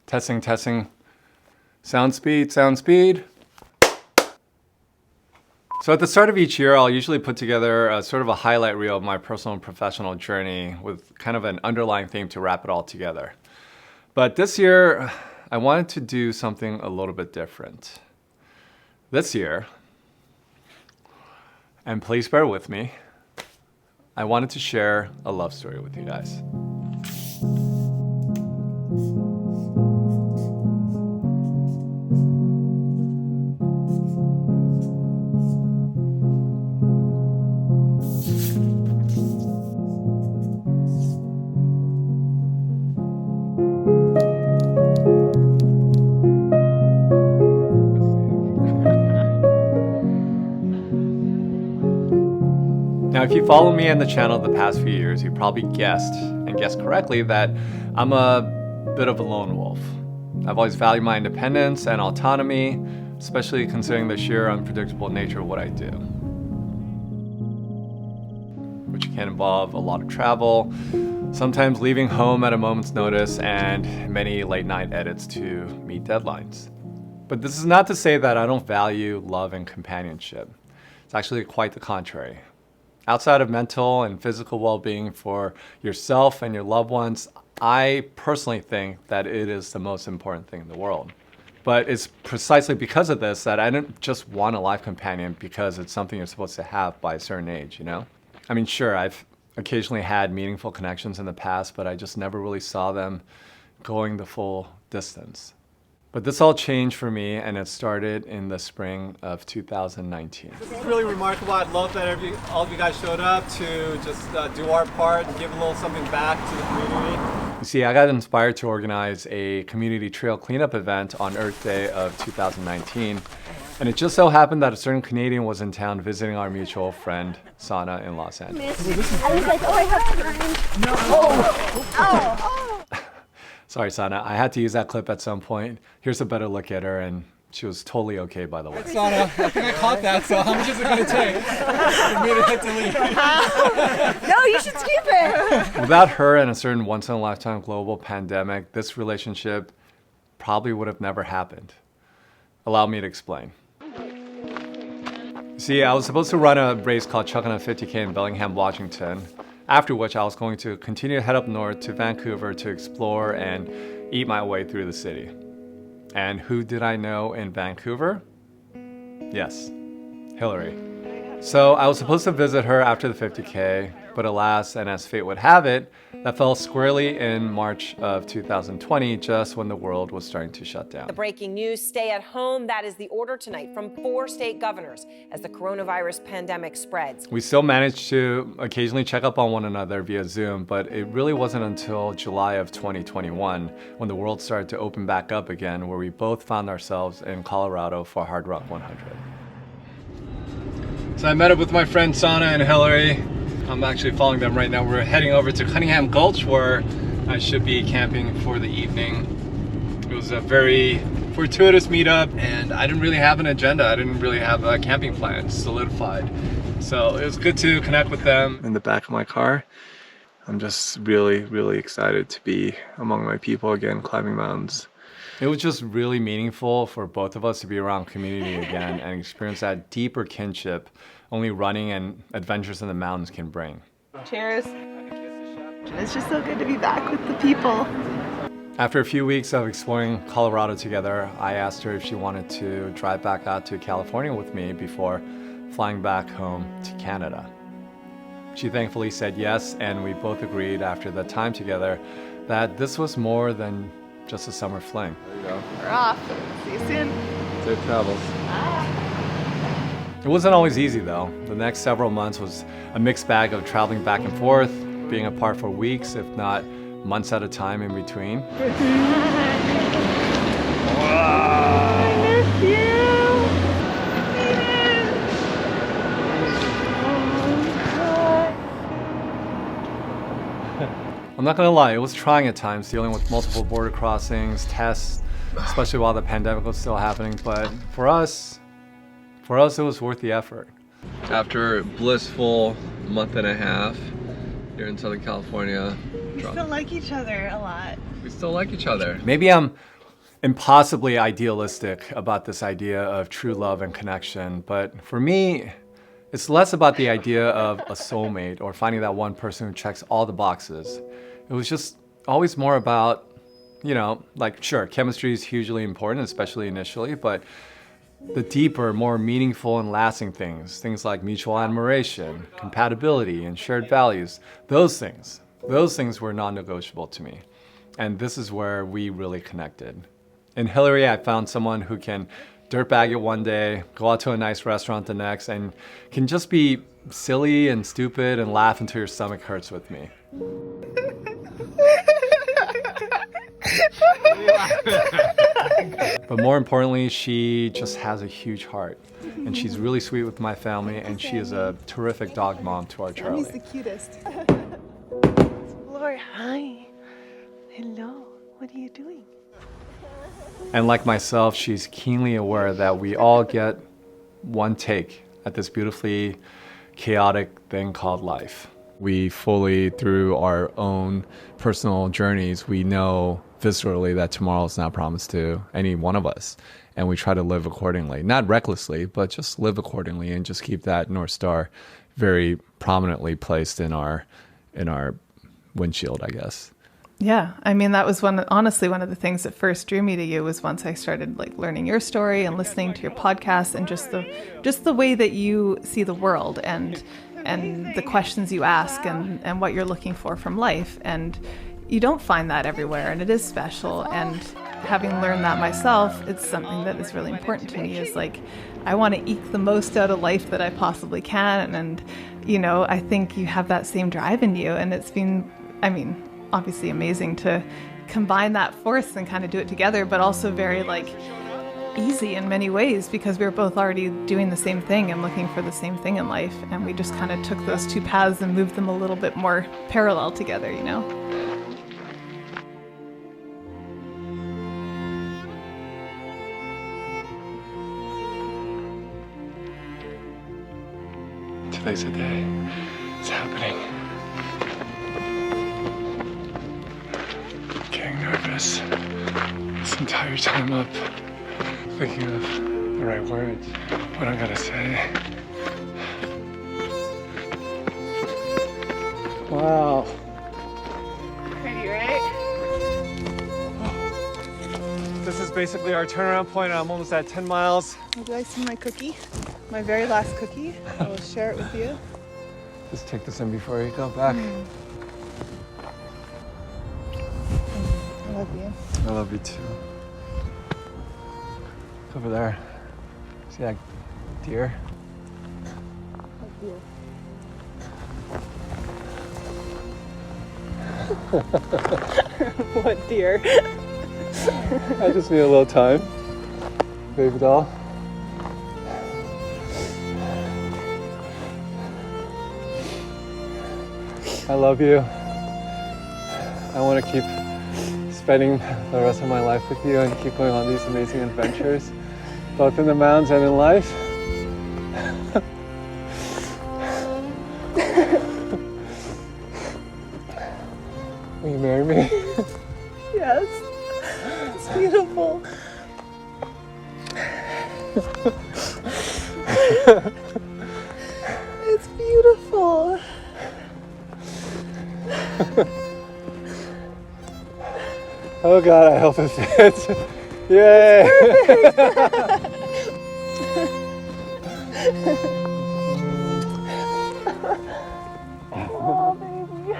Testing, testing. Sound speed, sound speed. So at the start of each year, I'll usually put together a sort of a highlight reel of my personal and professional journey with kind of an underlying theme to wrap it all together. But this year, I wanted to do something a little bit different. This year, and please bear with me, I wanted to share a love story with you guys. Now, if you follow me on the channel the past few years, you probably guessed, and guessed correctly, that I'm a bit of a lone wolf. I've always valued my independence and autonomy, especially considering the sheer unpredictable nature of what I do, which can involve a lot of travel, sometimes leaving home at a moment's notice, and many late-night edits to meet deadlines. But this is not to say that I don't value love and companionship. It's actually quite the contrary. Outside of mental and physical well-being for yourself and your loved ones, I personally think that it is the most important thing in the world. But it's precisely because of this that I don't just want a life companion because it's something you're supposed to have by a certain age, you know? I mean, sure, I've occasionally had meaningful connections in the past, but I just never really saw them going the full distance. But this all changed for me, and it started in the spring of 2019. This is really remarkable. I'd love that all of you guys showed up to just do our part and give a little something back to the community. You see, I got inspired to organize a community trail cleanup event on Earth Day of 2019. And it just so happened that a certain Canadian was in town visiting our mutual friend, Sana, in Los Angeles. I was like, oh, I have time. No. Oh. Sorry, Sana, I had to use that clip at some point. Here's a better look at her, and she was totally okay, by the way. Sana, I think I caught that, so how much is it going to take for me to hit delete? No, you should keep it. Without her and a certain once-in-a-lifetime global pandemic, this relationship probably would have never happened. Allow me to explain. See, I was supposed to run a race called Chuckanut 50K in Bellingham, Washington, after which I was going to continue to head up north to Vancouver to explore and eat my way through the city. And who did I know in Vancouver? Yes, Hillary. So I was supposed to visit her after the 50K, but alas, and as fate would have it, that fell squarely in March of 2020, just when the world was starting to shut down. The breaking news, stay at home. That is the order tonight from 4 state governors as the coronavirus pandemic spreads. We still managed to occasionally check up on one another via Zoom, but it really wasn't until July of 2021 when the world started to open back up again, where we both found ourselves in Colorado for Hard Rock 100. So I met up with my friend Sana and Hillary. I'm actually following them right now. We're heading over to Cunningham Gulch, where I should be camping for the evening. It was a very fortuitous meetup, and I didn't really have an agenda. I didn't really have a camping plan solidified. So it was good to connect with them. In the back of my car, I'm just really excited to be among my people again, climbing mountains. It was just really meaningful for both of us to be around community again and experience that deeper kinship only running and adventures in the mountains can bring. Cheers. It's just so good to be back with the people. After a few weeks of exploring Colorado together, I asked her if she wanted to drive back out to California with me before flying back home to Canada. She thankfully said yes, and we both agreed after the time together that this was more than just a summer fling. There you go. We're off. See you soon. Safe travels. It wasn't always easy though. The next several months was a mixed bag of traveling back and forth, being apart for weeks, if not months at a time in between. I miss you. I'm not gonna lie, it was trying at times dealing with multiple border crossings, tests, especially while the pandemic was still happening, but for us it was worth the effort. After a blissful month and a half here in Southern California. We still like each other a lot. We still like each other. Maybe I'm impossibly idealistic about this idea of true love and connection. But for me, it's less about the idea of a soulmate or finding that one person who checks all the boxes. It was just always more about, like, sure, chemistry is hugely important, especially initially, but the deeper, more meaningful and lasting things like mutual admiration, compatibility, and shared values, those things were non-negotiable to me. And this is where we really connected. In Hillary, I found someone who can dirtbag it one day, go out to a nice restaurant the next, and can just be silly and stupid and laugh until your stomach hurts with me. But more importantly, she just has a huge heart. And she's really sweet with my family, and she is a terrific dog mom to our Charlie. He's the cutest. Laura, hi. Hello. What are you doing? And like myself, she's keenly aware that we all get one take at this beautifully chaotic thing called life. We fully, through our own personal journeys, we know viscerally that tomorrow is not promised to any one of us. And we try to live accordingly, not recklessly, but just live accordingly and just keep that North Star very prominently placed in our windshield, I guess. Yeah, I mean, that was honestly one of the things that first drew me to you was once I started like learning your story and listening to your podcast and just the way that you see the world and the questions you ask and what you're looking for from life. And you don't find that everywhere, and it is special. And having learned that myself, it's something that is really important to me, is like, I want to eke the most out of life that I possibly can. And, I think you have that same drive in you. And it's been, obviously amazing to combine that force and kind of do it together, but also very easy in many ways because we were both already doing the same thing and looking for the same thing in life. And we just kind of took those two paths and moved them a little bit more parallel together, Today's the day. It's happening. Getting nervous this entire time up, thinking of the right words, what I'm gonna say. Wow. Pretty, right? This is basically our turnaround point. I'm almost at 10 miles. Would you like some of my cookie? My very last cookie. I will share it with you. Just take this in before you go back. I love you. I love you too. Over there. See that deer? What deer? I just need a little time, baby doll. I love you. I want to keep spending the rest of my life with you and keep going on these amazing adventures, both in the mountains and in life. Will you marry me? Yes. It's beautiful. It's beautiful. Oh God, I hope it fits. Yay! Oh, baby.